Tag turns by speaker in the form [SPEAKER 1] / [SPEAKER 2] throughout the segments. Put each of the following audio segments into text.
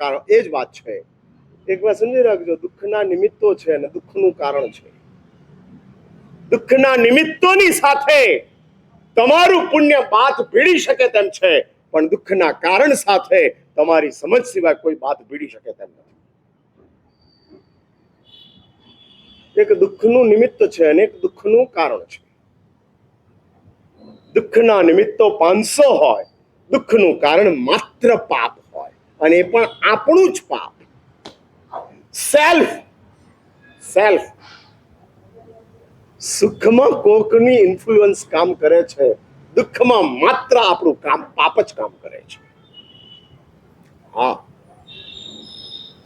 [SPEAKER 1] કારણ એ જ વાત છે. એક વાર સમજી રાખજો, દુઃખના નિમિત્તો છે અને દુઃખનું કારણ છે. દુઃખના નિમિત્તોની સાથે તમારું પુણ્ય બાથ ભીડી શકે તેમ છે, પણ દુઃખના કારણ સાથે તમારી સમજ સિવાય કોઈ બાથ ભીડી શકે તેમ નથી. એક દુઃખનું નિમિત્ત છે અને એક દુઃખનું કારણ છે. દુઃખના નિમિત્તો 500 હોય, દુઃખનું કારણ માત્ર પાપ હોય, અને એ પણ આપણું જ પાપ. સેલ્ફ સુખમાં કોકની ઇન્ફ્લુઅન્સ કામ કરે છે, દુઃખમાં માત્ર આપણું પાપ જ કામ કરે છે. હા,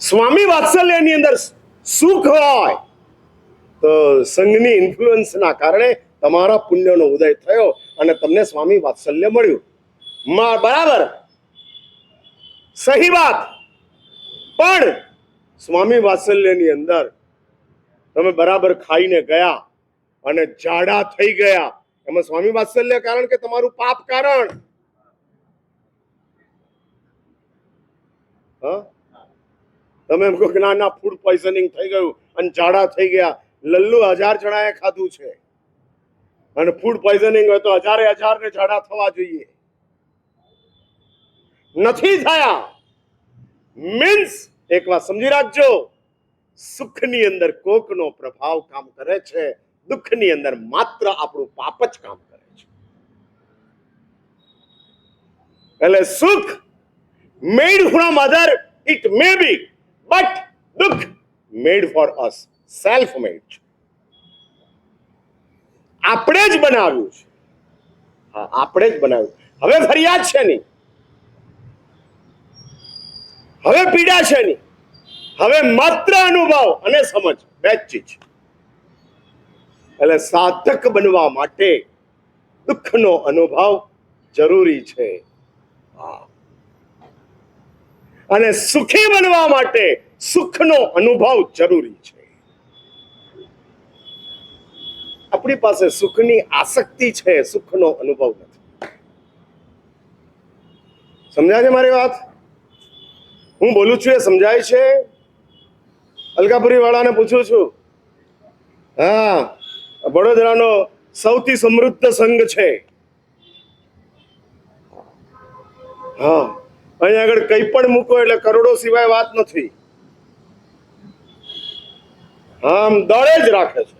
[SPEAKER 1] સ્વામી વાત્સલ્યની અંદર સુખ હોય તો સંઘની ઇન્ફ્લુઅન્સના કારણે તમારા પુણ્યનો ઉદય થયો અને તમને સ્વામી વાત્સલ્ય મળ્યું. બરાબર, સહી વાત. પણ સ્વામી વાત્સલ્યની અંદર તમે બરાબર ખાઈને ગયા અને જાડા થઈ ગયા, એમાં સ્વામી વાત્સલ્ય કારણ કે તમારું પાપ કારણ. તમે એમ કહો કે ના ફૂડ પોઈઝનિંગ થઈ ગયું અને જાડા થઈ ગયા. લલ્લુ 1000 જણાએ ખાધું છે અને ફૂડ પોઈઝનિંગ હોય તો 1000 ને જાડા થવા જોઈએ, નથી થયા. મીન્સ એક વાત સમજી રાખજો, સુખની અંદર કોકનો પ્રભાવ કામ કરે છે, દુઃખની અંદર માત્ર આપણું પાપ જ કામ કરે છે. એટલે સુખ made from other it may be, but dukh made for us, self made. આપણે જ બનાવ્યું છે. હા, આપણે જ બનાવ્યું. હવે ફરિયાદ છે નહીં, હવે પીડા છે નહીં, હવે માત્ર અનુભવ અને સમજ, બે જ ચીજ. એટલે સાધક બનવા માટે દુઃખનો અનુભવ જરૂરી છે, અને સુખી બનવા માટે સુખનો અનુભવ જરૂરી છે. આપણી પાસે સુખની આસક્તિ છે, સુખનો અનુભવ નથી. સમજાય છે મારી વાત? હું બોલું છું એ સમજાય છે? અલકાપુરી વાળાને પૂછું છું. હા, વડોદરાનો સૌથી સમૃદ્ધ સંઘ છે. હા, અહીંયા આગળ કંઈ પણ મૂકો એટલે કરોડો સિવાય વાત નથી. હા, આમ દળે જ રાખે છે.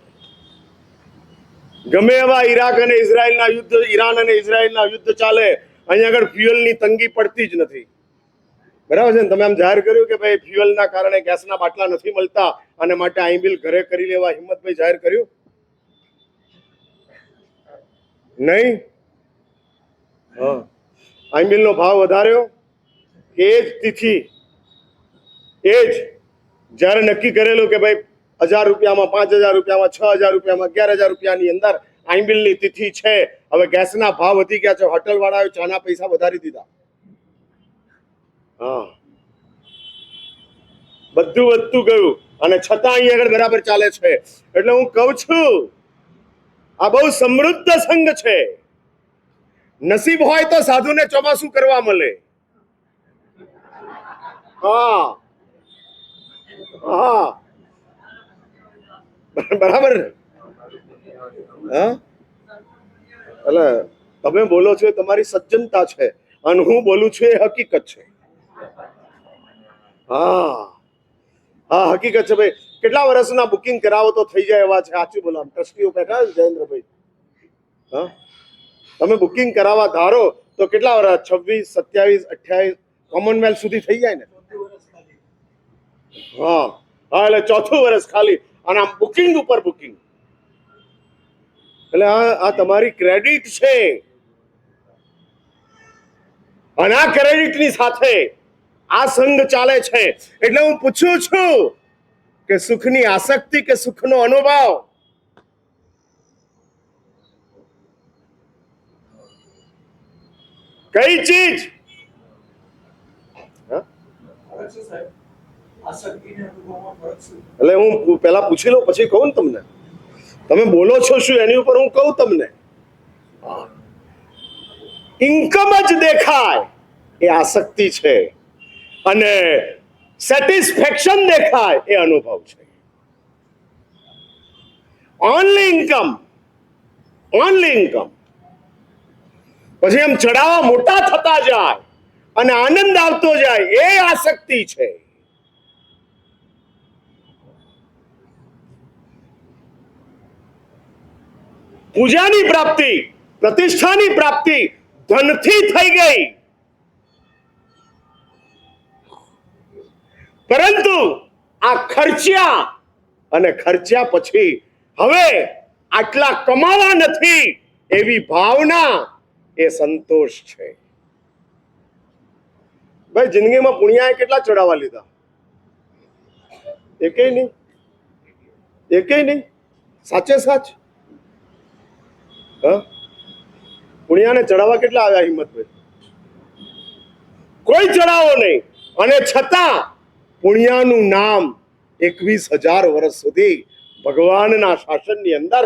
[SPEAKER 1] ગમે એવા ઈરાક અને ઇઝરાયલના યુદ્ધ, ઈરાન અને ઇઝરાયલના યુદ્ધ ચાલે, અહીંયા આગળ ફ્યુઅલની તંગી પડતી જ નથી. બરાબર છે ને? તમે આમ જાહેર કર્યું કે ભાઈ ફ્યુઅલના કારણે ગેસના બાટલા નથી મળતા અને માટે આઈબિલ ઘરે કરી લેવા હિંમતભાઈ જાહેર કર્યું નહીં? હા, આઈબિલનો ભાવ વધાર્યો એ જ તિથિ, એ જ જ્યારે નક્કી કરેલું કે ભાઈ 1000 રૂપિયામાં, 5000 રૂપિયામાં, 6000 રૂપિયામાં, 11000 રૂપિયાની અંદર આઈબિલની તિથિ છે. હવે ગેસના ભાવ વધી ગયા છે, હોટલ વાળાએ ચાના પૈસા વધારી દીધા. હા, બધું વધતું ગયું અને છતાં અહીં આગળ બરાબર ચાલે છે. એટલે હું કહું છું, આ બહુ સમૃદ્ધ સંઘ છે. નસીબ હોય તો સાધુને ચોમાસું કરવા મળે. હા હા, બરાબર ને? હા, એટલે તમે બોલો છો એ તમારી સજ્જનતા છે અને હું બોલું છું એ હકીકત છે. હા હા, હકીકત છે ભાઈ. કેટલા વર્ષના બુકિંગ કરાવો તો થઈ જાય એવા છે. સાચું બોલો. ટ્રસ્ટીઓ બેઠા જયેન્દ્રભાઈ, હા, તમે બુકિંગ કરાવવા ધારો તો કેટલા વર્ષ? 26, 27, 28 કોમનવેલ્થ સુધી થઈ જાય ને? હા હા, એટલે 4થું વર્ષ ખાલી, અને આમ બુકિંગ ઉપર બુકિંગ. એટલે આ તમારી ક્રેડિટ છે, અને આ ક્રેડિટની સાથે આ સંઘ ચાલે છે. એટલે હું પૂછું છું કે સુખની આસક્તિ કે સુખનો અનુભવ? કઈ ચીજ? એટલે હું પેલા પૂછી લઉં પછી કહું ને તમને. તમે બોલો છો શું એની ઉપર હું કહું તમને. ઇન્કમ જ દેખાય એ આસક્તિ છે, અને સેટિસ્ફેક્શન દેખાય એ અનુભવ છે. Only income, only income. પછી એમ ચડાવા મોટા થતા જાય અને આનંદ આવતો જાય એ આસક્તિ છે. પૂજાની પ્રાપ્તિ, પ્રતિષ્ઠાની પ્રાપ્તિ ધનથી થઈ ગઈ, પરંતુ આ ખર્ચ્યા અને ખર્ચ્યા પછી હવે આટલા કમાવા નથી એવી ભાવના એ સંતોષ છે. ભાઈ જિંદગીમાં પુણ્યાએ કેટલા ચડાવવા લીધા? એકેય નહીં, એકેય નહીં. સાચે સાચ પુણ્યાને ચડાવવા કેટલા આવ્યા હિંમતભાઈ? કોઈ ચડાવો નહીં. અને છતાં પુણ્યાનું નામ 21,000 વર્ષ સુધી ભગવાનના શાસનની અંદર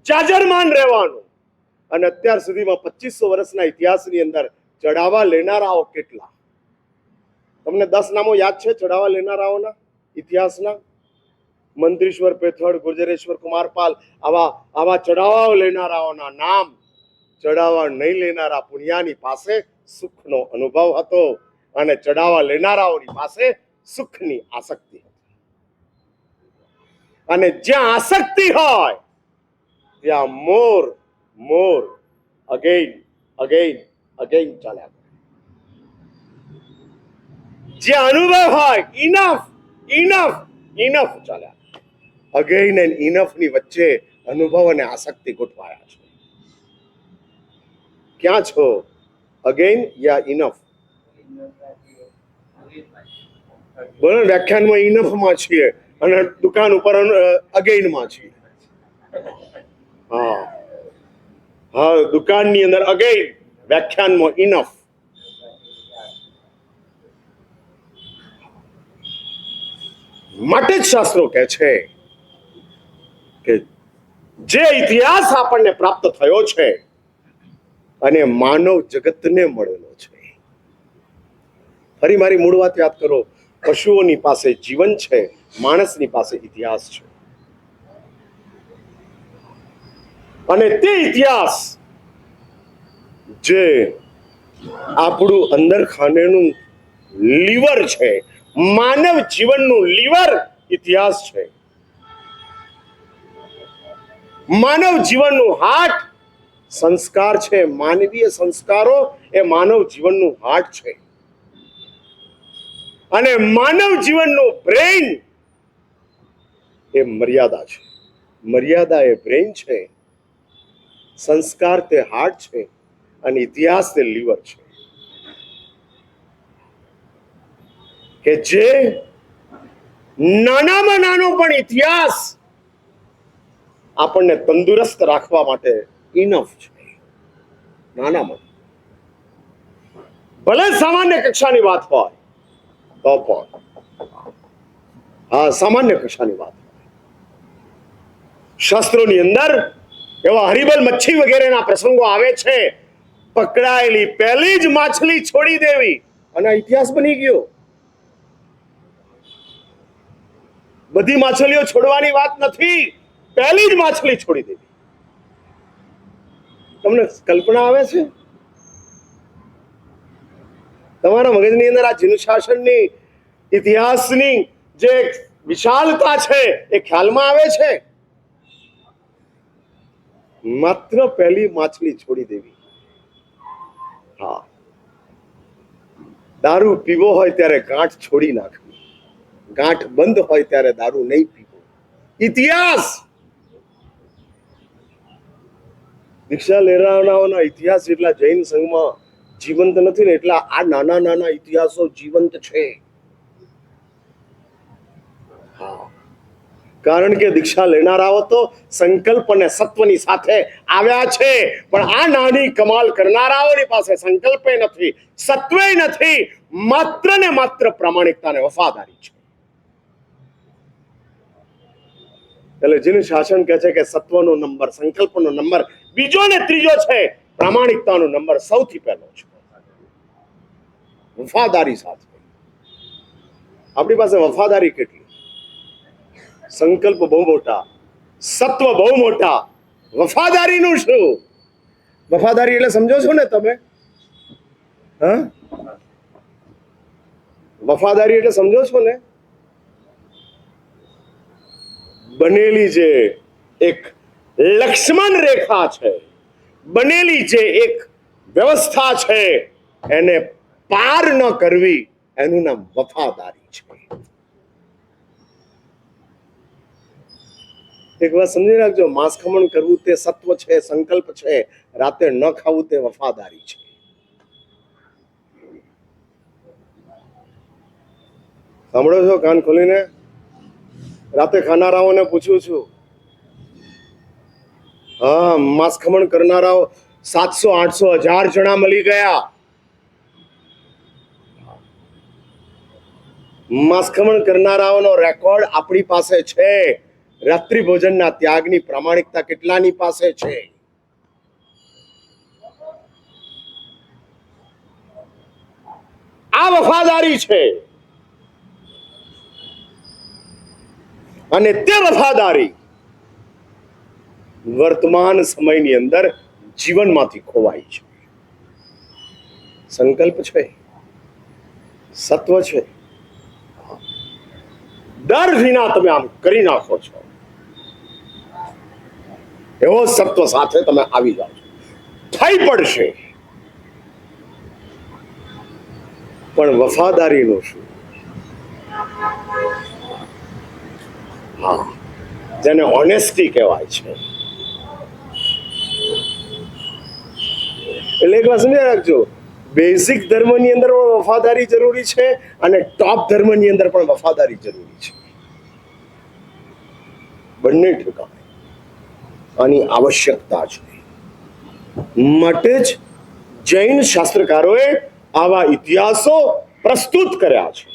[SPEAKER 1] જાજરમાન રહેવાનું. અને અત્યાર સુધીમાં 2500 વર્ષના ઇતિહાસની અંદર ચડાવા લેનારાઓ કેટલા? તમને 10 નામો યાદ છે ચડાવા લેનારાઓના ઇતિહાસના? મંત્રીશ્વર પેથડ, ગુર્જરેશ્વર કુમારપાલ, આવા ચડાવાઓ લેનારાઓના નામ. ચડાવા નહીં લેનારા પુણ્યાની પાસે સુખનો અનુભવ હતો અને ચડાવા લેનારાઓની પાસે સુખની આસક્તિ હતી. અને જ્યાં આસક્તિ હોય ત્યાં મોર મોર અગેન અગેન અગેન ચાલ્યા કરે. જે અનુભવ હોય ઇનફ ઇનફ ઇનફ ચાલ્યા. અગેન એન્ડ ઇનફ ની વચ્ચે અનુભવ અને આસક્તિ ગોઠવાયા છે. ક્યાં છો? અગેન યા ઇનફ? બોલો, વ્યાખ્યાનમાં ઇનફ માં છીએ અને દુકાન ઉપર અગેન માં છીએ. હા હા, દુકાનની અંદર અગેન, વ્યાખ્યાનમાં ઇનફ. માટે જ શાસ્ત્રો કહે છે કે જે ઇતિહાસ આપણને પ્રાપ્ત થયો છે અને માનવ જગતને મળેલો છે. ફરી મારી મૂળ વાત યાદ કરો. પશુઓની પાસે જીવન છે, માણસની પાસે ઇતિહાસ છે. અને તે ઇતિહાસ જે આપણું અંદર ખાનેનું લીવર છે, માનવ જીવનનું લીવર ઇતિહાસ છે. માનવ જીવનનું હાર્ટ સંસ્કાર છે. માનવીય સંસ્કારો એ માનવ જીવનનું હાર્ટ છે. અને માનવ જીવનનું બ્રેઇન એ મર્યાદા છે. મર્યાદા એ બ્રેઇન છે, સંસ્કાર તે હાર્ટ છે અને ઇતિહાસ તે લીવર છે. કે જે નાનામાં નાનો પણ ઇતિહાસ આપણને તંદુરસ્ત રાખવા માટે ઇનફ છે. નાનામાં ભલે સામાન્ય કક્ષાની વાત હોય તો પણ, હા, સામાન્ય કક્ષાની વાત હોય. શાસ્ત્રોની અંદર એવા હરિબલ મચ્છી વગેરેના પ્રસંગો આવે છે. પકડાયેલી પહેલી જ માછલી છોડી દેવી અને ઇતિહાસ બની ગયો. બધી માછલીઓ છોડવાની વાત નથી, પહેલી જ માછલી છોડી દેવી. તમને કલ્પના આવે છે? તમારા મગજની અંદર આ જીન શાસનની ઇતિહાસની જે વિશાળતા છે એ ખ્યાલમાં આવે છે? માત્ર પહેલી માછલી છોડી દેવી. હા, દારૂ પીવો હોય ત્યારે ગાંઠ છોડી નાખવી, ગાંઠ બંધ હોય ત્યારે દારૂ નહીં પીવો. ઇતિહાસ, દીક્ષા લેનારાઓના ઇતિહાસ એટલા જૈન સંઘમાં જીવંત નથી ને એટલા આ નાના નાના ઇતિહાસો જીવંત છે. હા, કારણ કે દીક્ષા લેનારાઓ તો સંકલ્પ અને સત્વની સાથે આવ્યા છે, પણ આ નાની કમાલ કરનારાઓની પાસે સંકલ્પે નથી, સત્વે નથી, માત્ર ને માત્ર પ્રામાણિકતા અને વફાદારી છે. એટલે જેનું શાસન કહે છે કે સત્વનો નંબર, સંકલ્પનો નંબર બીજો ને ત્રીજો છે, પ્રામાણિકતાનો નંબર સૌથી પહેલો છે. વફાદારી સાથે આપણી પાસે વફાદારી કેટલી, સંકલ્પ બહુ મોટા, સત્વ બહુ મોટા, વફાદારીનું શું? વફાદારી એટલે સમજો છો ને તમે? હા, વફાદારી એટલે સમજો છો ને? બનેલી જે એક લક્ષ્મણ રેખા છે, બનેલી જે એક વ્યવસ્થા છે, એને પાર ન કરવી, એનું નામ વફાદારી છે. એક વાત સમજી રાખજો, માંસ ખમણ કરવું તે સત્વ છે, સંકલ્પ છે, રાતે ન ખાવું તે વફાદારી છે. સાંભળો છો કાન ખોલીને? રાતે ખાનારાઓને પૂછું છું, હા, માંસ ખમણ કરનારાઓ 700, 800, 1000 જણા મળી ગયા. માંસ ખમણ કરનારાઓનો રેકોર્ડ આપણી પાસે છે. રાત્રિ ભોજનના ત્યાગની પ્રામાણિકતા કેટલાની પાસે છે? આ વફાદારી છે. અને તે વફાદારી વર્તમાન સમયની અંદર જીવનમાંથી ખોવાય છે. સંકલ્પ છે, સત્વ છે, દર વિના તમે આમ કરી નાખો છો, એવો સત્વ સાથે તમે આવી જાઓ છો, થઈ પડશે. પણ વફાદારીનું શું? હા, જેને ઓનેસ્ટી કહેવાય છે. એટલે એક વાત સમજી રાખજો, બેઝિક ધર્મની અંદર પણ વફાદારી જરૂરી છે અને ટોપ ધર્મની અંદર પણ વફાદારી જરૂરી છે. બંને ઠેકાણે આની આવશ્યકતા છે. માટે જ જૈન શાસ્ત્રકારોએ આવા ઇતિહાસો પ્રસ્તુત કર્યા છે.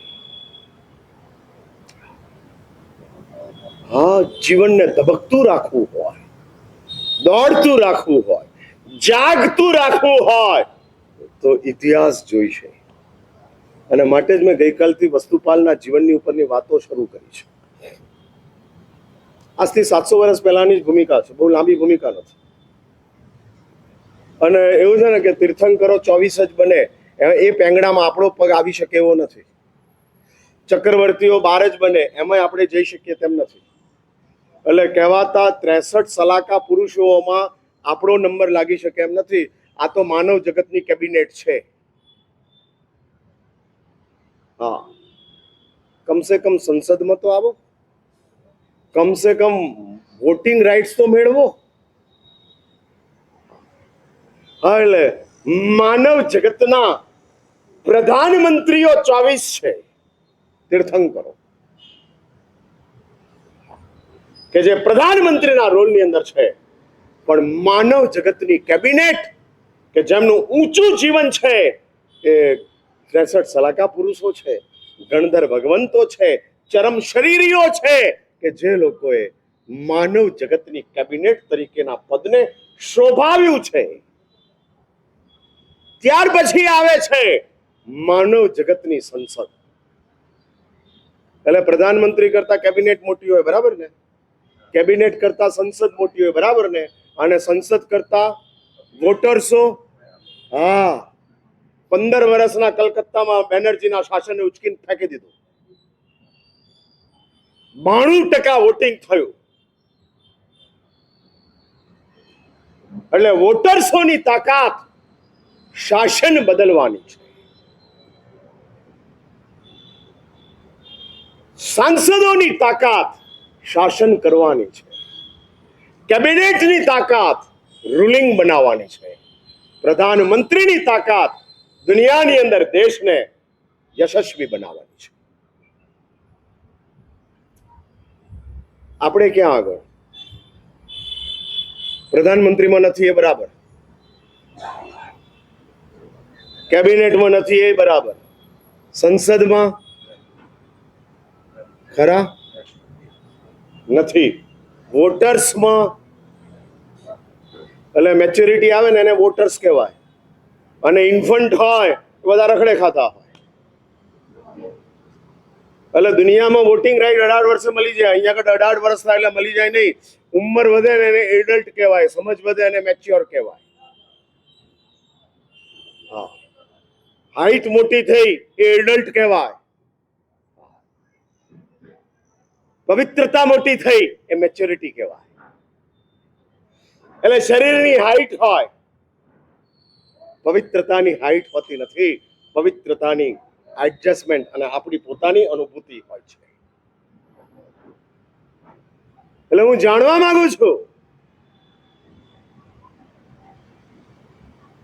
[SPEAKER 1] હા, જીવનને ધબકતું રાખવું હોય, દોડતું રાખવું હોય, જાગતું રાખવું હોય તો ઇતિહાસ જોઈશે. અને માટે જ મેં ગઈકાલથી વસ્તુપાલના જીવનની ઉપરની વાતો શરૂ કરી છે. આજથી 700 વર્ષ પહેલાની જ ભૂમિકા છે, બહુ લાંબી ભૂમિકા નથી. અને એવું છે ને કે તીર્થંકરો 24 જ બને, એ પેંગડામાં આપણો પગ આવી શકે એવો નથી. ચક્રવર્તીઓ 12 જ બને, એમાં આપણે જઈ શકીએ તેમ નથી. એટલે કહેવાતા 63 સલાકા પુરુષોમાં આપણો નંબર લાગી શકે એમ નથી. આ તો માનવ જગતની કેબિનેટ છે. હા, કમસે કમ સંસદમાં તો આવો, કમસે કમ વોટિંગ રાઇટ્સ તો મેળવો. હા, એટલે માનવ જગતના પ્રધાનમંત્રીઓ 24 છે તીર્થંકરો, કે જે પ્રધાનમંત્રીના રોલની અંદર છે. પણ માનવ જગતની કેબિનેટ કે જેમનું ઊંચું જીવન છે એ 63 સલાકા પુરુષો છે, ગણધર ભગવંતો છે, ચરમ શરીરીઓ છે, કે જે લોકોએ માનવ જગતની કેબિનેટ તરીકેના પદને શોભાવ્યું છે. ત્યાર પછી આવે છે માનવ જગતની સંસદ. એટલે પ્રધાનમંત્રી કરતા કેબિનેટ મોટી હોય, બરાબર ને? કેબિનેટ કરતા સંસદ મોટી હોય, બરાબર ને? અને સંસદ કરતા વોટર્સો. હા, 15 વર્ષના કલકત્તામાં બેનર્જીના શાસનને ઉચકીને ફેંકી દીધું. 92% વોટિંગ થયું. એટલે વોટર્સોની તાકાત શાસન બદલવાની છે, સાંસદોની તાકાત શાસન કરવાની છે, કેબિનેટની તાકાત રૂલિંગ બનાવવાની છે, પ્રધાનમંત્રીની તાકાત દુનિયાની અંદર દેશને યશસ્વી બનાવવાની છે. આપણે ક્યાં આગળ? પ્રધાનમંત્રીમાં નથી એ બરાબર, કેબિનેટમાં નથી એ બરાબર, સંસદમાં ખરા નથી, વોટર્સમાં. એટલે મેચ્યોરિટી આવે ને એને વોટર્સ કહેવાય. અને ઇન્ફન્ટ હોય બધા રખડે ખાતા હોય. એટલે દુનિયામાં વોટિંગ રાઈટ 18 વર્ષે મળી જાય, અહીંયા આગળ 18 વર્ષ થાય એટલે મળી જાય નહીં. ઉંમર વધે ને એને એડલ્ટ કહેવાય, સમજ વધે એને મેચ્યોર કહેવાય. હા, હાઈટ મોટી થઈ એ એડલ્ટ કહેવાય, પવિત્રતા મોટી થઈ એ મેચ્યોરિટી કહેવાય. એટલે શરીરની હાઈટ હોય, પવિત્રતાની હાઈટ હોતી નથી. પવિત્રતાની એડજસ્ટમેન્ટ અને આપણી પોતાની અનુભૂતિ હોય છે. એટલે હું જાણવા માંગુ છું,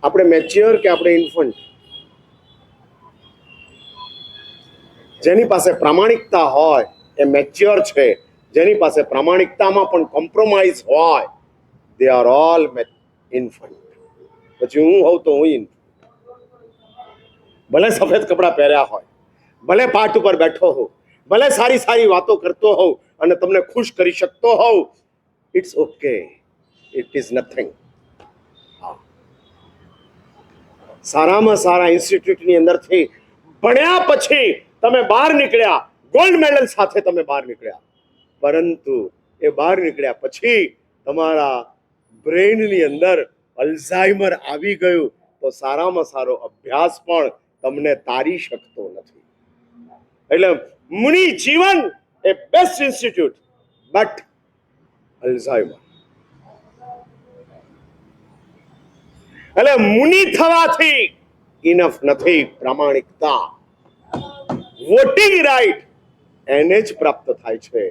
[SPEAKER 1] આપણે મેચ્યોર કે આપણે ઇન્ફન્ટ? જેની પાસે પ્રામાણિકતા હોય એ મેચ્યોર છે. જેની પાસે પ્રામાણિકતામાં પણ કોમ્પ્રોમાઇઝ હોય, દે આર ઓલ ઇન્ફન્ટ. પછી હું હોઉં તો હું ઇન્ફન્ટ. ભલે સફેદ કપડાં પહેર્યા હોય, ભલે પાઠ ઉપર બેઠો હોઉં, ભલે સારી સારી વાતો કરતો હોઉં અને તમને ખુશ કરી શકતો હોઉં, it's okay, it is nothing. સારામાં સારા ઇન્સ્ટિટ્યૂટની અંદરથી ભણ્યા પછી તમે બહાર નીકળ્યા, ગોલ્ડ મેડલ સાથે તમે બહાર નીકળ્યા, પરંતુ એ બહાર નીકળ્યા પછી તમારા બ્રેઇનની અંદર અલ્ઝાઇમર આવી ગયું તો સારામાં સારો અભ્યાસ પણ તમને તારી શકતો નથી. એટલે મુનિ જીવન એ બેસ્ટ ઇન્સ્ટિટ્યૂટ, બટ અલ્ઝાઇમર. એટલે મુનિ થવાથી ઇનફ નથી. પ્રામાણિકતા, વોટિંગ રાઈટ એને જ પ્રાપ્ત થાય છે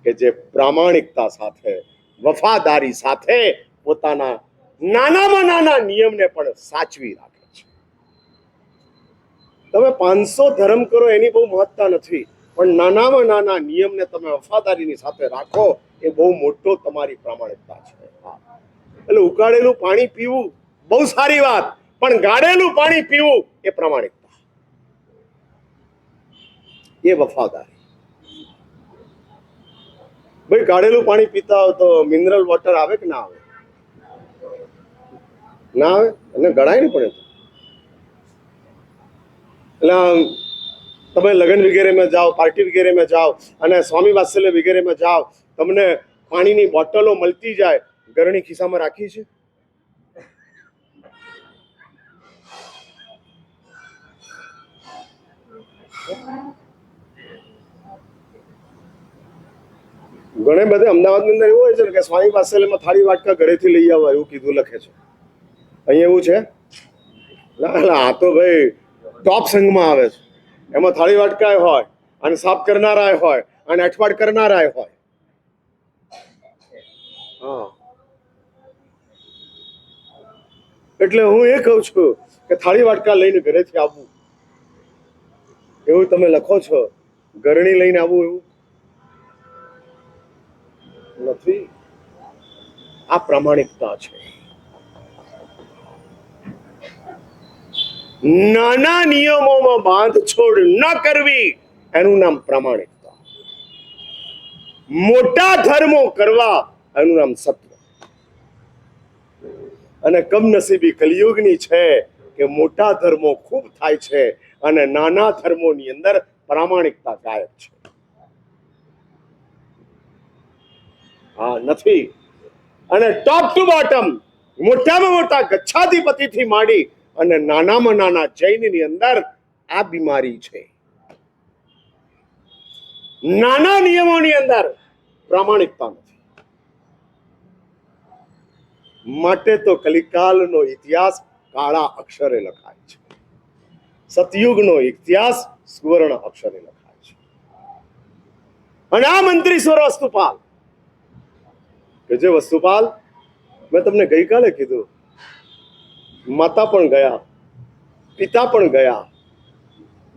[SPEAKER 1] કે જે પ્રામાણિકતા સાથે, વફાદારી સાથે પોતાના નાનામાં નાના નિયમને પણ સાચવી રાખે છે. તમે 500 ધર્મ કરો એની બહુ મહત્તા નથી, પણ નાનામાં નાના નિયમને તમે વફાદારીની સાથે રાખો એ બહુ મોટો તમારી પ્રામાણિકતા છે. એટલે ઉકાળેલું પાણી પીવું બહુ સારી વાત, પણ ગાળેલું પાણી પીવું એ પ્રામાણિકતા, એ વફાદારી. ભાઈ ગાળેલું પાણી પીતા હો તો મિનરલ વોટર આવે કે ના આવે? ના આવે, અને ગળાય નહીં પડે. એટલે તમે લગ્ન વગેરેમાં જાઓ, પાર્ટી વગેરેમાં જાઓ અને સ્વામી વાત્સલ્ય વગેરેમાં જાઓ, તમને પાણીની બોટલો મળતી જાય, ગરણી ખિસ્સામાં રાખી છે? ઘણે બધે અમદાવાદની અંદર એવું હોય છે કે સ્વામી વાત્સલ્યમાં થાળી વાટકા ઘરેથી લઈ આવવા એવું કીધું લખે છે. અહીંયા એવું છે? ના, આ તો ભાઈ ટોપ સંઘમાં આવે છે. એમાં થાળી વાટકા હોય અને સાફ કરનારા હોય અને અઠવાડ કરનારા હોય. હા, એટલે હું એ કહું છું કે થાળી વાટકા લઈને ઘરેથી આવવું એવું તમે લખો છો, ગરણી લઈને આવવું એવું નથી. આ પ્રામાણિકતા છે. નાના નિયમોમાં બાંધછોડ ન કરવી એનું નામ પ્રામાણિકતા. મોટા ધર્મો કરવા એનું નામ સત્ય. અને કમનસીબી કલિયુગની છે કે મોટા ધર્મો ખૂબ થાય છે અને નાના ધર્મોની અંદર પ્રામાણિકતા ગાયબ છે. હા, નથી. અને ટોપ ટુ બોટમ, મોટામાં મોટા ગચ્છાધિપતિથી માંડી અને નાનામાં નાના જૈનની અંદર આ બીમારી છે. નાના નિયમોની અંદર પ્રામાણિકતા નથી. માટે તો કલિકાલનો ઇતિહાસ કાળા અક્ષરે લખાય છે, સતયુગનો ઇતિહાસ સુવર્ણ અક્ષરે લખાય છે. અને આ મંત્રીશ્વર વસ્તુપાલ કે જે વસ્તુપાલ મેં તમને ગઈકાલે કીધું, માતા પણ ગયા, પિતા પણ ગયા,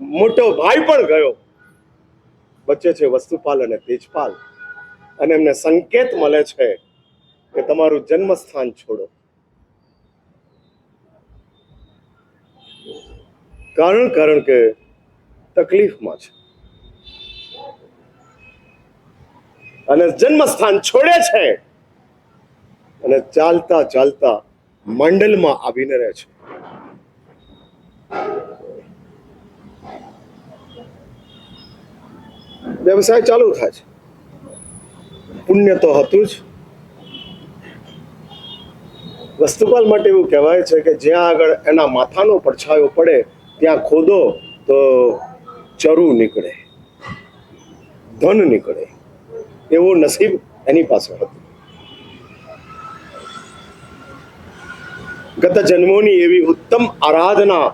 [SPEAKER 1] મોટો ભાઈ પણ ગયો, વચ્ચે છે વસ્તુપાલ અને તેજપાલ. અને એમને સંકેત મળે છે કે તમારું જન્મસ્થાન છોડો. કારણ કે તકલીફમાં છે અને જન્મસ્થાન છોડે છે અને ચાલતા ચાલતા મંડલમાં આવીને રહે છે. વ્યવસાય ચાલુ થાય છે. પુણ્ય તો હતું જ. વસ્તુપાલ માટે એવું કહેવાય છે કે જ્યાં આગળ એના માથાનો પડછાયો પડે ત્યાં ખોદો તો ચરુ નીકળે, ધન નીકળે. એવું નસીબ એની પાસે હતું. ગત જન્મોની એવી ઉત્તમ આરાધના,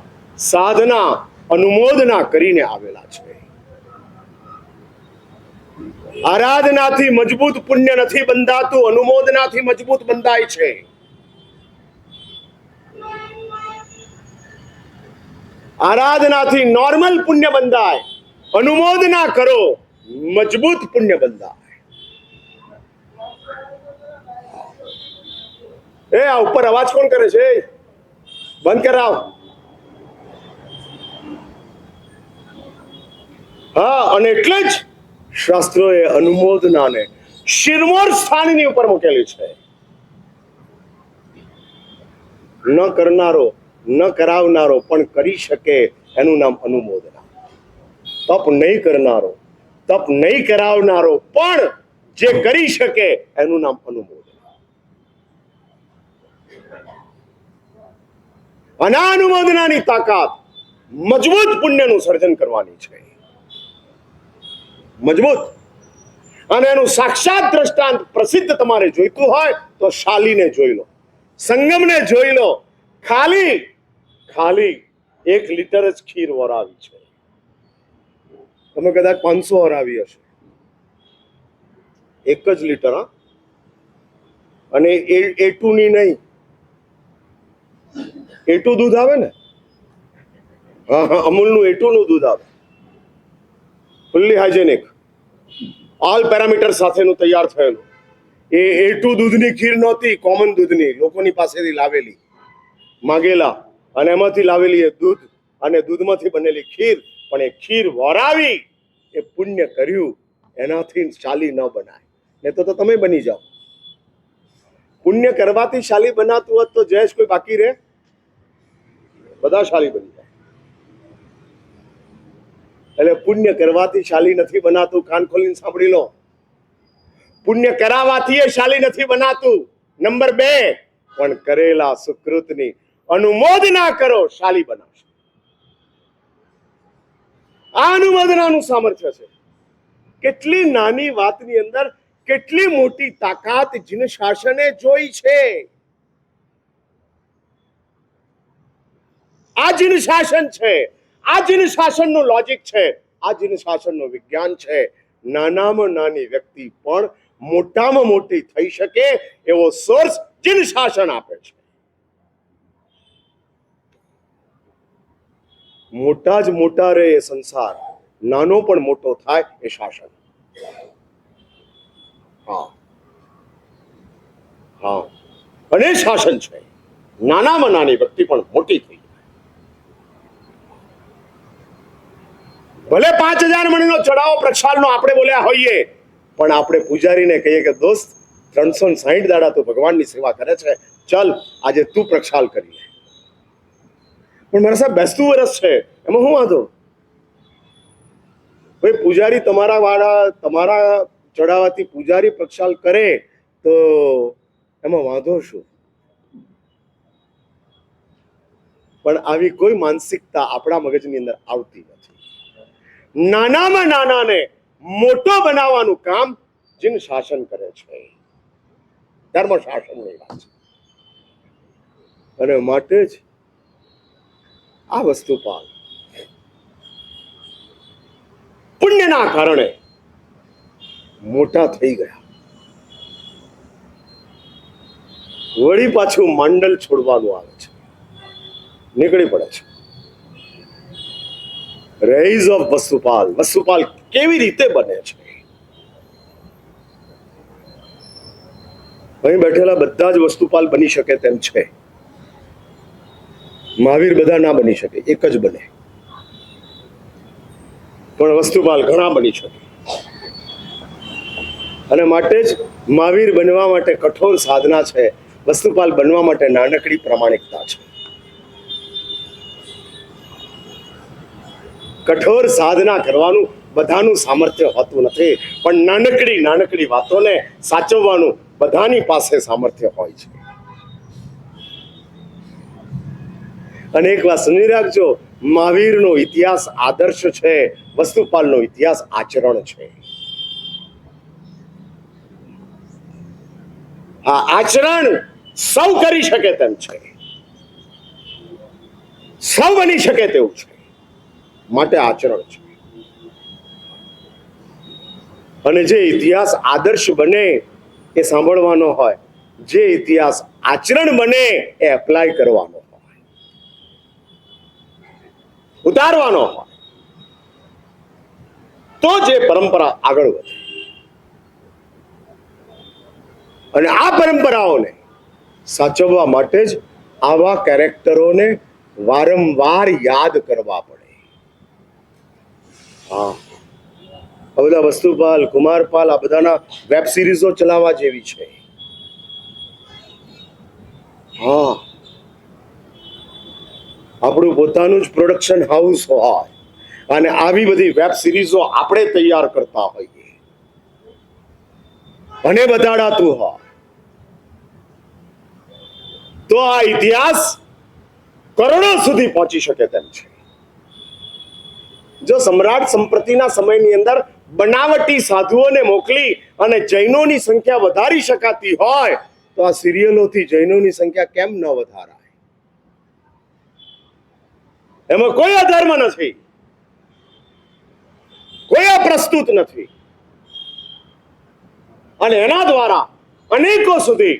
[SPEAKER 1] સાધના, અનુમોદના કરીને આવેલા છે. આરાધનાથી મજબૂત પુણ્ય નથી બંધાતું, અનુમોદનાથી મજબૂત બંધાય છે. આરાધનાથી નોર્મલ પુણ્ય બંધાય, અનુમોદના કરો મજબૂત પુણ્ય બંધાય. આ ઉપર અવાજ કોણ કરે છે? બંધ કરાવ. હા, અને એટલે જ શાસ્ત્રોએ અનુમોદનાને શિરમોર સ્થાનની ઉપર મૂકેલી છે. ન કરનારો, ન કરાવનારો પણ કરી શકે એનું નામ અનુમોદના. તપ નહીં કરનારો, તપ નહીં કરાવનારો પણ જે કરી શકે એનું નામ અનુમોદના. અનાનુમોદનાની તાકાત મજબૂત પુણ્યનું સર્જન કરવાની છે. મજબૂત. અને એનું સાક્ષાત દ્રષ્ટાંત પ્રસિદ્ધ તમારે જોઈતું હોય તો શાલીને જોઈ લો, સંગમને જોઈ લો. ખાલી 1 લીટર જ ખીર વરાવી છે. તમે કદાચ 500 વરાવી હશે. 1 જ લીટર. હા, અને એટુની નહીં, એટું દૂધ આવે ને. હા, અમૂલનું એટુનું દૂધ આવે, ફુલ્લી હાઇજેનિક, ઓલ પેરામીટર સાથેનું તૈયાર થયેલું. એ એટું દૂધની ખીર નહોતી, કોમન દૂધની, લોકોની પાસેથી લાવેલી, માગેલા, અને એમાંથી લાવેલી એ દૂધ અને દૂધમાંથી બનેલી ખીર. પણ એ ખીર વરાવી, એ પુણ્ય કર્યું, એનાથી શાલી ન બનાય. ને તો તમે બની જાઓ. પુણ્ય કરવાથી શાલી બનાતું હોત તો જયેશ કોઈ બાકી રહે? બધા શાલી બની જાય. એટલે પુણ્ય કરવાથી શાલી નથી બનાતું. કાન ખોલીને સાંભળી લો. પુણ્ય કરાવવાથી એ શાલી નથી બનાતું. નંબર 2, પણ કરેલા સુકૃતની અનુમોદના કરો, શાલી બનાવશે. આ અનુમોદનાનું સામર્થ્ય છે. કેટલી નાની વાતની અંદર કેટલી મોટી તાકાત જીન શાસને જોઈ છે. આ જીન શાસન છે, આ જીન શાસનનું લોજિક છે, આ જીન શાસનનું વિજ્ઞાન છે. નાનામાં નાની વ્યક્તિ પણ મોટામાં મોટી થઈ શકે એવો સોર્સ જીન શાસન આપે છે. મોટા જ મોટા રહે એ સંસાર, નાનો પણ મોટો થાય એ શાસન. હા, અને શાસન છે. નાનામાં નાની વ્યક્તિ પણ મોટી થઈ. ભલે 5000 મણનો ચડાવો પ્રક્ષાલનો આપણે બોલ્યા હોઈએ, પણ આપણે પૂજારીને કહીએ કે દોસ્ત 360 દાડા તું ભગવાનની સેવા કરે છે, ચાલ આજે તું પ્રક્ષાલ કરી લે. પણ મારા સાહેબ બેસતું વરસ છે, એમાં શું વાંધો? ભાઈ પૂજારી તમારા ચડાવવાથી પૂજારી પ્રક્ષાલ કરે તો એમાં વાંધો શું? પણ આવી કોઈ માનસિકતા આપણા મગજની અંદર આવતી નથી. નાનામાં નાનાને મોટો બનાવવાનું કામ જીન શાસન કરે છે. ધર્મ શાસનની વાત છે. અને માટે જ આ વસ્તુપાલ પુણ્યના કારણે મોટા થઈ ગયા. વળી પાછું માંડલ છોડવાનું આવે છે, નીકળી પડે છે. Rise of Vastupal. વસ્તુપાલ કેવી રીતે બને છે? અહીં બેઠેલા બધા જ વસ્તુપાલ બની શકે તેમ છે. મહાવીર બધા ના બની શકે, એક જ બને. પણ વસ્તુપાલ ઘણા બની શકે. અને માટે જ મહાવીર બનવા માટે કઠોર સાધના છે, વસ્તુપાલ બનવા માટે નાનકડી પ્રામાણિકતા છે. કઠોર સાધના કરવાનું બધાનું સામર્થ્ય હોતું નથી, પણ નાનકડી નાનકડી વાતોને સાચવવાનું બધાની પાસે સામર્થ્ય હોય છે. અને એક વાત સમજી રાખજો, મહાવીરનો ઇતિહાસ આદર્શ છે, વસ્તુપાલનો ઇતિહાસ આચરણ છે. આ આચરણ સૌ કરી શકે તેમ છે, સૌ બની શકે તેવું છે, માટે આચરણ છે. અને જે ઇતિહાસ આદર્શ બને એ સાંભળવાનો હોય, જે ઇતિહાસ આચરણ બને એ એપ્લાય કરવાનો હોય, ઉતારવાનો હોય, તો જે પરંપરા આગળ વધે. અને આ પરંપરાઓને સાચવવા માટે જ આવા કેરેક્ટરોને વારંવાર યાદ કરવા પડે. હા, આ બધા વસ્તુપાલ, કુમારપાલ, આ બધાના વેબ સિરીઝો ચલાવવા જેવી છે. હા, આપણું પોતાનું જ પ્રોડક્શન હાઉસ હોય અને આવી બધી વેબ સિરીઝો આપણે તૈયાર કરતા હોઈએ અને બતાડાતું હોય, તો આ ઇતિહાસ કરોડો સુધી પહોંચી શકે તેમ છે. જો સમ્રાટ સંપ્રતિના સમયની અંદર બનાવટી સાધુઓને મોકલી અને જૈનોની સંખ્યા વધારી શકાતી હોય, તો આ સિરિયલોથી જૈનોની સંખ્યા કેમ ન વધારાય? એમાં કોઈ અધર્મ નથી, કોઈ અપ્રસ્તુત નથી, અને એના દ્વારા અનેકો સુધી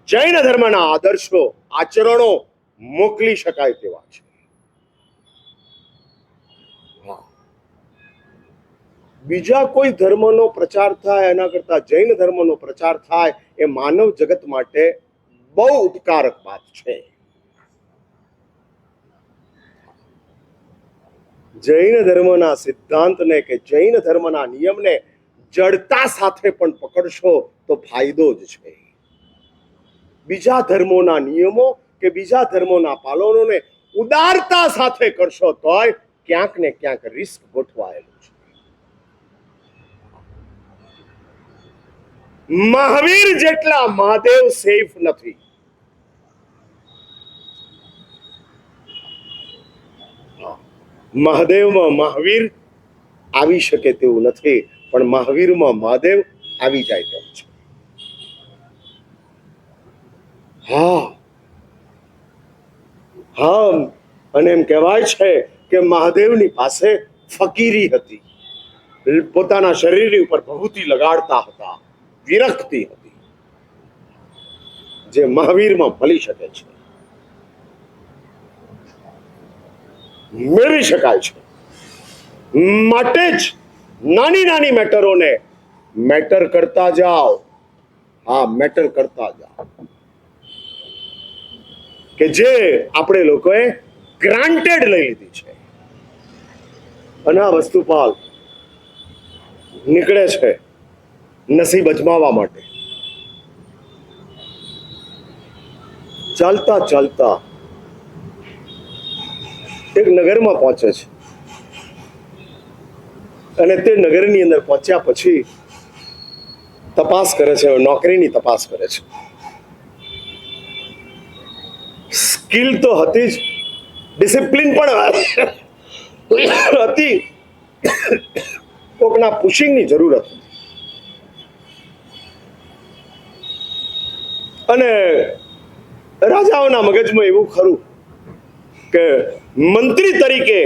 [SPEAKER 1] જૈન ધર્મના આદર્શો, આચરણો મોકલી શકાય તેવા છે. બીજા કોઈ ધર્મનો પ્રચાર થાય એના કરતા જૈન ધર્મનો પ્રચાર થાય એ માનવ જગત માટે બહુ ઉપકારક વાત છે. જૈન ધર્મના સિદ્ધાંતને કે જૈન ધર્મના નિયમને જડતા સાથે પણ પકડશો તો ફાયદો જ છે. બીજા ધર્મોના નિયમો કે બીજા ધર્મોના પાલનોને ઉદારતા સાથે કરશો તોય ક્યાંક ને ક્યાંક રિસ્ક ગોઠવાયેલું છે. મહાવીર જેટલા મહાદેવ સેફ નથી. મહાદેવમાં મહાવીર આવી શકે તેવું નથી, પણ મહાવીરમાં મહાદેવ આવી જાય તેમ છે. હા હા, અને એમ કહેવાય છે કે મહાદેવની પાસે ફકીરી હતી, પોતાના શરીરની ઉપર ભભૂતિ લગાડતા હતા, વિરક્તિ હતી, જે મહાવીરમાં મળી શકે છે, મેળવી શકાય છે. માટે જ નાની નાની મેટરોને મેટર કરતા જાઓ. હા, મેટર કરતા જાઓ, કે જે આપણે લોકોએ ગ્રાન્ટેડ લઈ લીધી છે. અને આ વસ્તુપાલ નીકળે છે નસીબ અજમાવવા માટે. ચાલતા ચાલતા એક નગરમાં પહોંચે છે, અને તે નગરની અંદર પહોંચ્યા પછી તપાસ કરે છે, નોકરીની તપાસ કરે છે. સ્કિલ તો હતી જ, ડિસિપ્લિન પણ હતી, કોકના પુશિંગની જરૂરત હતી. અને રાજાઓના મગજમાં એવું ખરું કે મંત્રી તરીકે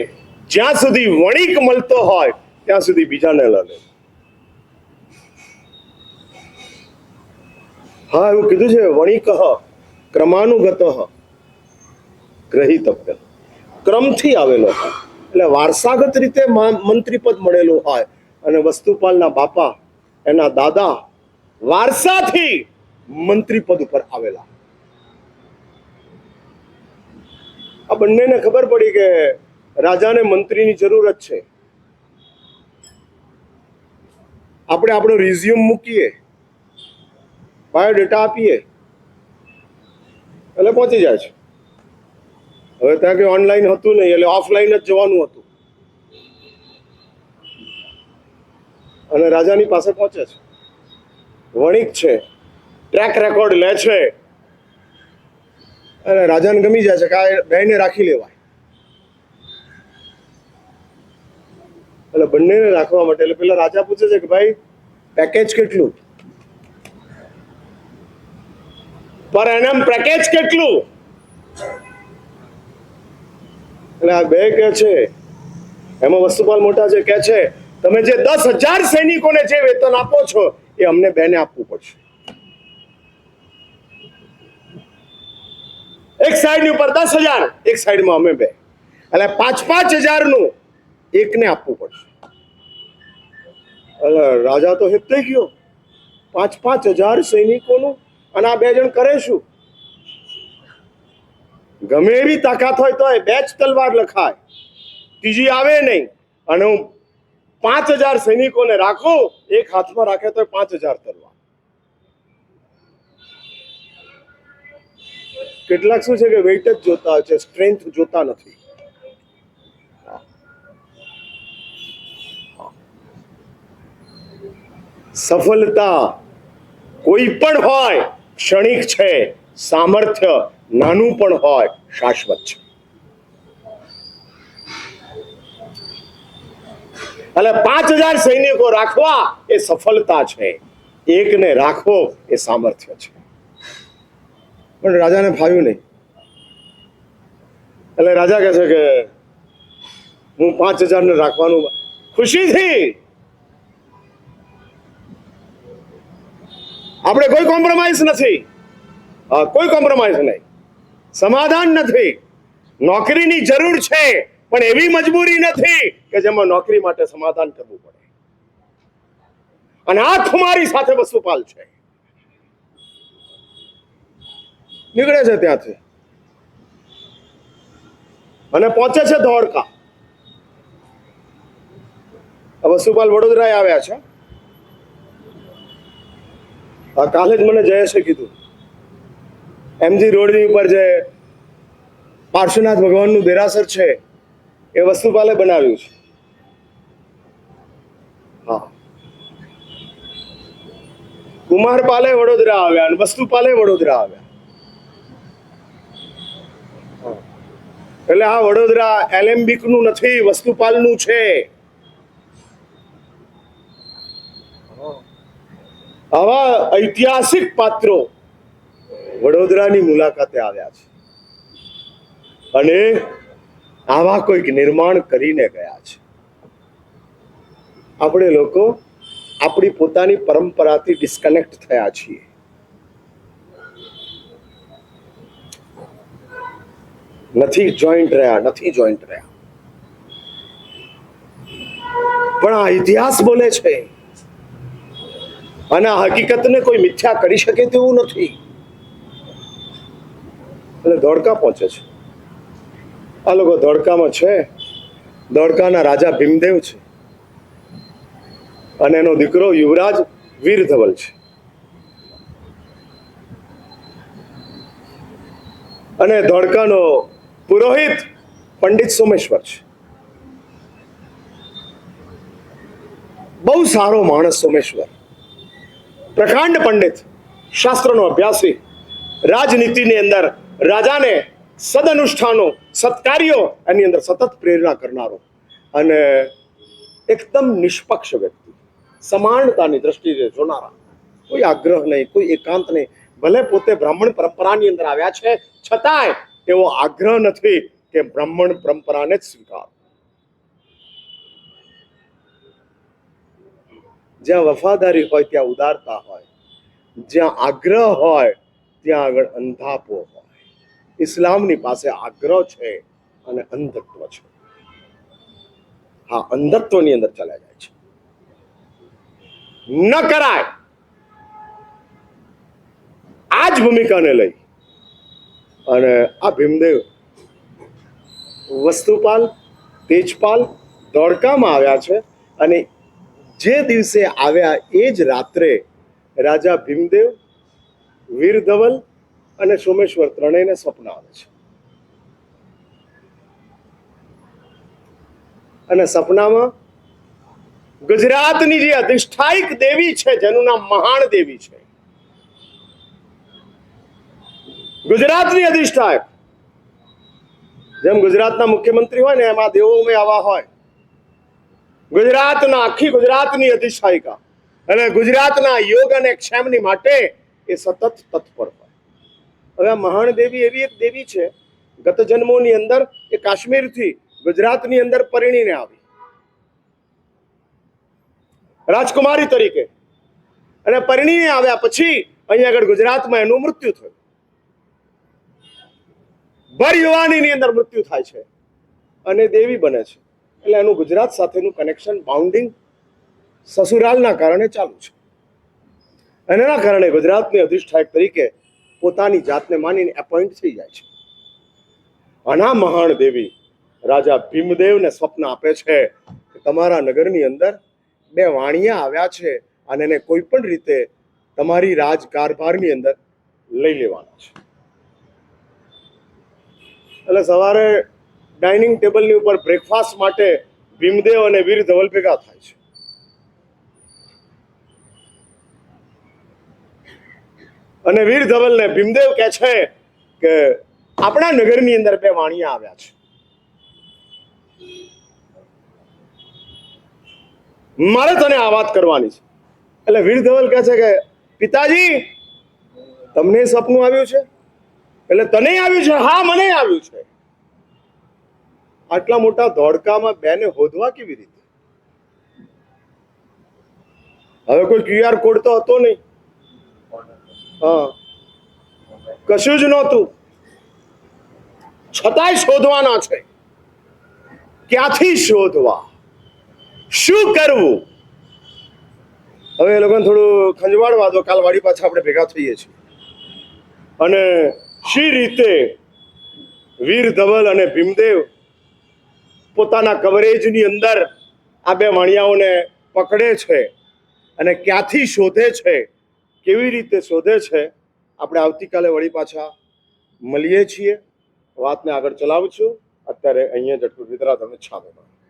[SPEAKER 1] જ્યાં સુધી વણિક મળતો હોય ત્યાં સુધી બીજાને લે. હા, એવું કીધું છે, વણિક ક્રમાનુગત ગ્રહિતવ્ય, ક્રમથી આવેલો હોય, એટલે વારસાગત રીતે મંત્રી પદ મળેલું હોય. અને વસ્તુપાલના બાપા, એના દાદા વારસાથી મંત્રી પદ ઉપર આવેલા. આ બંનેને ખબર પડી કે રાજાને મંત્રીની જરૂરત છે. આપણે આપણો રિઝ્યુમ મૂકીએ, બાયોડેટા આપીએ એટલે પહોંચી જાય છે. હવે ત્યાં કે ઓનલાઈન હતું નહીં, એટલે ઓફલાઈન જ જવાનું હતું. અને રાજાની પાસે પહોંચે છે. વણિક છે, ટ્રેક રેકોર્ડ લે છે, અને રાજાને ગમી જાય છે કે આ બેને રાખી લેવાય. એટલે બંનેને રાખવા માટે એટલે પેલા રાજા પૂછે છે કે ભાઈ પેકેજ કેટલું, પર એનમ પેકેજ કેટલું? એટલે આ બે કે છે, એમાં વસ્તુપાલ મોટા છે, કે છે તમે જે 10,000 સૈનિકોને જે વેતન આપો છો એ અમને બેને આપવું પડશે. એક સાઈડની ઉપર 10,000, એક સાઈડમાં અમે બે, એટલે 5,000 નું એકને આપવું પડશે. એટલે રાજા તો હિત થઈ ગયો, 5,000 સૈનિકોનું, અને આ બે જણ કરે શું? ગમે એવી તાકાત હોય તો 2 જ તલવાર લખાય, ત્રીજી આવે નહીં. અને હું 5,000 સૈનિકોને રાખું, એક હાથમાં રાખે તો 5,000 તલવાર. કેટલાક શું છે કે વેઇટ જ જોતા હોય છે, સ્ટ્રેન્થ જોતા નથી. સફળતા કોઈ પણ હોય ક્ષણિક છે, સામર્થ્ય નાનું પણ હોય શાશ્વત છે. એટલે 5,000 સૈનિકો રાખવા એ સફળતા છે, એકને રાખવો એ સામર્થ્ય છે. પણ રાજાને ફાવ્યું નહીં. એટલે રાજા કહે છે કે હું 5,000 ને રાખવાનું ખુશીથી, આપણે કોઈ કોમ્પ્રોમાઇઝ નથી, કોઈ કોમ્પ્રોમાઇઝ નહીં, સમાધાન નથી. નોકરીની જરૂર છે પણ એવી મજબૂરી નથી કે જેમાં નોકરી માટે સમાધાન કરવું પડે. અને આ તમારી સાથે વસ્તુપાલ છે. નીકળે છે ત્યાંથી અને પહોંચે છે ધોળકા. વસ્તુપાલ વડોદરા આવ્યા છે. કાલે જ મને જયેશે કીધું, એમજી રોડની ઉપર જે પાર્શ્વનાથ ભગવાનનું દેરાસર છે એ વસ્તુપાલે બનાવ્યું છે. હા, કુમારપાલે વડોદરા આવ્યા અને વસ્તુપાલે વડોદરા આવ્યા. એટલે આ વડોદરા એલેમ્બિક નું નથી, વસ્તુપાલનું છે. આવા ઐતિહાસિક પાત્રો વડોદરાની મુલાકાતે આવ્યા છે અને આવા કોઈક નિર્માણ કરીને ગયા છે. આપણે લોકો આપણી પોતાની પરંપરાથી ડિસ્કનેક્ટ થયા છીએ. નથી જોઈન્ટ રહ્યા. પણ આ ઇતિહાસ બોલે છે અને આ હકીકતને કોઈ મિથ્યા કરી શકે તેવું નથી. એટલે ધોળકા પહોંચે છે. આ લોકો ધોળકામાં છે. ધોળકાના રાજા ભીમદેવ છે અને એનો દીકરો યુવરાજ વીરધવલ છે. અને ધોળકાનો પુરોહિત પંડિત સોમેશ્વર છે. બહુ સારો માણસ સોમેશ્વર, પ્રકાંડ પંડિત, શાસ્ત્રનો અભ્યાસી, રાજનીતિની અંદર રાજાને સદઅનુષ્ઠાનો, સત્કાર્યો એની અંદર સતત પ્રેરણા કરનારો અને એકદમ નિષ્પક્ષ વ્યક્તિ, સમાનતાની દ્રષ્ટિએ જોનારા, કોઈ આગ્રહ નહીં, કોઈ એકાંત નહીં. ભલે પોતે બ્રાહ્મણ પરંપરાની અંદર આવ્યા છે છતાંય એવો આગ્રહ નથી કે બ્રાહ્મણ પરંપરાને જ સ્વીકાર. જ્યાં વફાદારી હોય ત્યાં ઉદારતા હોય, જ્યાં આગ્રહ હોય ત્યાં આગળ અંધાપો હોય. ઇસ્લામની પાસે આગ્રહ છે અને અંધત્વ છે. હા, અંધત્વની અંદર ચલા જાય છે. ન કરાય. આ જ ભૂમિકાને લઈ અને આ ભીમદેવ, વસ્તુપાલ, તેજપાલ ધોળકામાં આવ્યા છે. અને જે દિવસે આવ્યા એ જ રાત્રે રાજા ભીમદેવ, વીરધવલ અને સોમેશ્વર ત્રણેયને સ્વપ્ન આવે છે. અને સપનામાં ગુજરાતની જે અધિષ્ઠાયક દેવી છે જેનું નામ મહાણ દેવી છે, ગુજરાતની અધિષ્ઠાયક, જેમ ગુજરાતના મુખ્યમંત્રી હોય ને એમાં દેવોમાં આવા હોય, ગુજરાતના આખી ગુજરાતની અધિષ્ઠાયિકા અને ગુજરાતના યોગ અને ક્ષેમની માટે એ સતત તત્પર હોય. હવે આ મહાણ દેવી એવી એક દેવી છે, ગત જન્મોની અંદર એ કાશ્મીરથી ગુજરાતની અંદર પરિણીને આવી રાજકુમારી તરીકે, અને પરિણીને આવ્યા પછી અહીંયા આગળ ગુજરાતમાં એનું મૃત્યુ થયું. ભર યુવાનીની અંદર મૃત્યુ થાય છે અને દેવી બને છે. એટલે એનું ગુજરાત સાથેનું કનેક્શન, બાઉન્ડિંગ સસુરાલના કારણે ચાલુ છે. અને એના કારણે ગુજરાતની અધિષ્ઠાયક તરીકે પોતાની જાતને માનીને એપોઇન્ટ થઈ જાય છે. અને આ મહાન દેવી રાજા ભીમદેવને સ્વપ્ન આપે છે કે તમારા નગરની અંદર બે વાણિયા આવ્યા છે અને એને કોઈ પણ રીતે તમારી રાજ કારભારની અંદર લઈ લેવાના છે. એટલે સવારે ડાઇનિંગ ટેબલની ઉપર બ્રેકફાસ્ટ માટે ભીમદેવ અને વીર ધવલ ભેગા થાય છે. અને વીર ધવલને ભીમદેવ કહે છે કે આપણા નગરની અંદર બે વાણિયા આવ્યા છે, મારે તને આ વાત કરવાની છે. એટલે વીર ધવલ કહે છે કે પિતાજી, તમને સપનું આવ્યું છે? એટલે તને આવ્યું છે? હા, મને આવ્યું છે. આટલા મોટા ધોળકામાં બેને હોદવા કેવી રીતે? હવે કોઈ QR કોડ તો હતો નહીં, હા, કશું જ નહોતું, છતાંય શોધવાના છે. ક્યાંથી શોધવા, શું કરવું? હવે એ લોકોને થોડું ખંજવાળવા દો, કાલ વાડી પાછા આપણે ભેગા થઈએ છીએ. અને શી રીતે વીર ધવલ અને ભીમદેવ પોતાના કવરેજની અંદર આ બે વાણિયાઓને પકડે છે અને ક્યાંથી શોધે છે, કેવી રીતે શોધે છે, આપણે આવતીકાલે વળી પાછા મળીએ છીએ. વાતને આગળ ચલાવું છું. અત્યારે અહીંયા જ અટકું. વિતરા તમે છાપો.